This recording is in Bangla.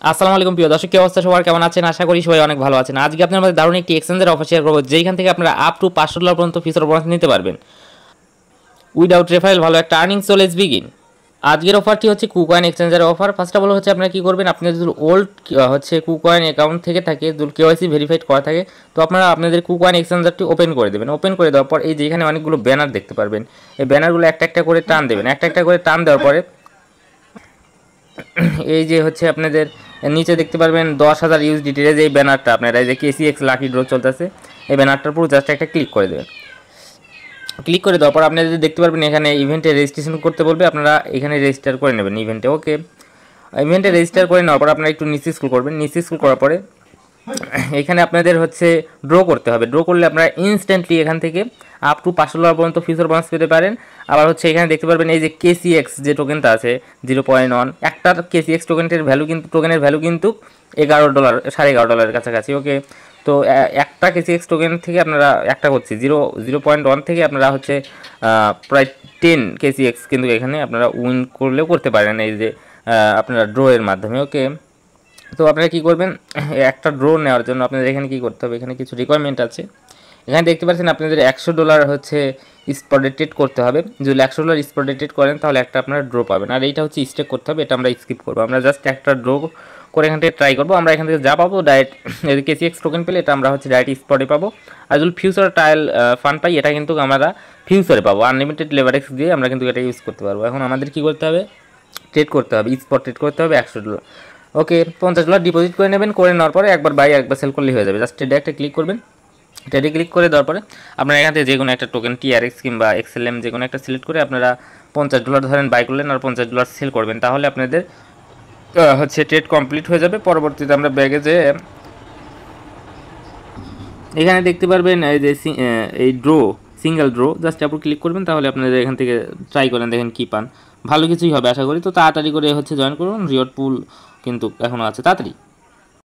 আসসালামু আলাইকুম প্রিয় দর্শক, কি অবস্থা সবার, কেমন আছেন? আশা করি সবাই অনেক ভালো আছেন। আজকে আপনার মধ্যে দারুণ একটি এক্সচেঞ্জের অফার শেয়ার করবো, যেখান থেকে আপনারা আপ টু $500 পর্যন্ত ফিচার বোনাস নিতে পারবেন উইদাউট রেফারেল। ভালো একটা আর্নিং, সো লেটস বিগিন। আজকের অফারটি হচ্ছে কুকয়েন এক্সচেঞ্জের অফার। ফার্স্ট অফ অল হচ্ছে আপনারা কী করবেন, আপনাদের যদি ওল্ড হচ্ছে কুকয়েন অ্যাকাউন্ট থেকে থাকে, যদি কেওয়াইসি ভেরিফাইড করা থাকে, তো আপনারা আপনাদের কুকয়েন এক্সচেঞ্জারটি ওপেন করে দেবেন। ওপেন করে দেওয়ার পর এই যে এখানে অনেকগুলো ব্যানার দেখতে পারবেন, এই ব্যানারগুলো একটা একটা করে টান দেবেন। একটা একটা করে টান দেওয়ার পরে এই যে হচ্ছে আপনাদের নিচে দেখতে পারবেন 10,000 ইউএসডিটির যে ব্যানারটা, আপনারা এই যে কেসিএক্স লাকি ড্র চলতেছে, এই ব্যানারটার পুরো জাস্ট একটা ক্লিক করে দেবেন। ক্লিক করে দেওয়ার পর আপনারা যদি দেখতে পারবেন এখানে ইভেন্টে রেজিস্ট্রেশন করতে বলবে, আপনারা এখানে রেজিস্টার করে নেবেন ইভেন্টে। ওকে, ইভেন্টে রেজিস্টার করে নেওয়ার পর আপনারা একটু নিচে স্ক্রল করবেন। নিচে স্ক্রল করার পরে এখানে আপনাদের হচ্ছে ড্র করতে হবে। ড্র করলে আপনারা ইনস্ট্যান্টলি এখান থেকে আপ টু $500 পর্যন্ত ফিউচার বোনাস পেতে পারেন। আবার হচ্ছে এখানে দেখতে পারবেন এই যে কেসিএক্স যে টোকেনটা আছে 0.1, একটা কেসিএক্স টোকেনের ভ্যালু কিন্তু $11, $11.5 কাছাকাছি। ওকে, তো একটা কেসিএক্স টোকেন থেকে আপনারা একটা করছি 0.1 থেকে আপনারা হচ্ছে প্রায় 10 কেসিএক্স কিন্তু এখানে আপনারা উইন করলেও করতে পারেন এই যে আপনারা ড্র এর মাধ্যমে। ওকে, তো আপনারা কী করবেন, একটা ড্র নেওয়ার জন্য আপনাদের এখানে কী করতে হবে, এখানে কিছু রিকোয়ারমেন্ট আছে। এখানে দেখতে পাচ্ছেন আপনাদের $100 হচ্ছে স্পটে ট্রেড করতে হবে। যদি $100 স্পটে ট্রেড করেন তাহলে একটা আপনারা ড্র পাবেন, আর এইটা হচ্ছে স্টেক করতে হবে। এটা আমরা স্কিপ করবো, আমরা জাস্ট একটা ড্র করে এখান থেকে ট্রাই করবো। আমরা এখান থেকে যা পাবো ডাইরেক্ট, যদি কেসিএক্স টোকেন পেলে এটা আমরা হচ্ছে ডাইরেক্ট স্পটে পাবো। আর যদি ফিউচার ট্রায়াল ফান্ড পাই, এটা কিন্তু আমরা ফিউচারে পাবো। আনলিমিটেড লেভারেক্স দিয়ে আমরা কিন্তু এটা ইউজ করতে পারবো। এখন আমাদের কী করতে হবে, ট্রেড করতে হবে, স্পট ট্রেড করতে হবে $100। ওকে, $50 ডিপোজিট করে নেবেন। করে নেওয়ার পরে একবার বাই একবার সেল করলেই হয়ে যাবে। জাস্ট ট্রেডে একটা ক্লিক করবেন। ট্রেডে ক্লিক করে দেওয়ার পরে আপনারা এখান থেকে যে কোনো একটা টোকেন টিআরএক্স কিংবা এক্সএলএম যে কোনো একটা সিলেক্ট করে আপনারা $50 ধরেন বাই করলেন আর $50 সেল করবেন, তাহলে আপনাদের হচ্ছে ট্রেড কমপ্লিট হয়ে যাবে। পরবর্তীতে আমরা ব্যাগে যে এখানে দেখতে পারবেন এই যে এই ড্র, সিঙ্গেল ড্র, জাস্ট আপনি ক্লিক করবেন, তাহলে আপনাদের এখান থেকে ট্রাই করেন, দেখেন কী পান। ভালো কিছুই হবে আশা করি। তো তাড়াতাড়ি করে হচ্ছে জয়েন করুন, রিওয়ার্ড পুল কিন্তু এখনও আছে, তাড়াতাড়ি।